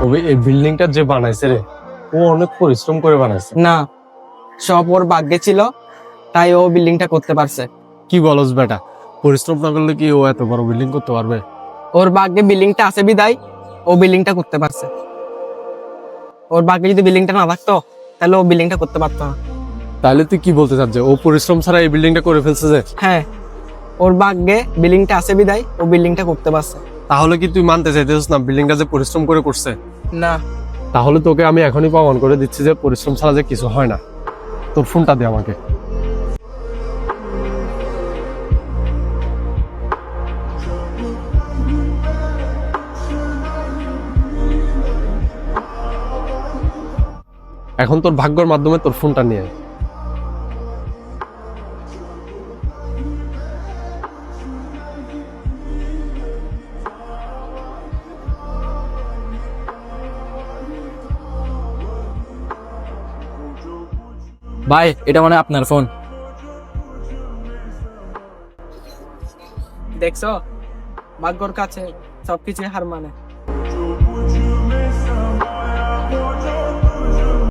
এই বিল্ডিংটা যে বানাইছে রে, ও অনেক পরিশ্রম করে বানাইছে। না, সব ওর ভাগ্যে ছিল, তাই ও বিল্ডিংটা করতে পারছে। কি বলস বেটা, পরিশ্রম না করলে কি ও এত বড় বিল্ডিং করতে পারবে? ওর ভাগ্যে বিল্ডিংটা আছে বিদায় ও বিল্ডিংটা করতে পারছে। ওর ভাগ্যে যদি বিল্ডিংটা না থাকতো তাহলে ও বিল্ডিংটা করতে পারতো না। তাহলে তুই কি বলতে চাচ্ছিস, ও পরিশ্রম ছাড়া এই বিল্ডিংটা করে ফেলছে যে? হ্যাঁ, ওর ভাগ্যে বিল্ডিংটা আছে বিদায় ও বিল্ডিংটা করতে পারছে। তাহলে কি তুই মানতে চাইতেছিস না বিল্ডিংটা যে পরিশ্রম করে করছে? না, তাহলে তোকে আমি এখনই প্রমাণ করে দিচ্ছি যে পরিশ্রম ছাড়া যে কিছু হয় না। তোর ফোনটা দে আমাকে। এখন তোর ভাগ্যের মাধ্যমে তোর ফোনটা নিয়ে আয়। ভাই, এটা মানে আপনার ফোন। দেখছো, ভাগ্যর কাছে সবকিছু হার মানে।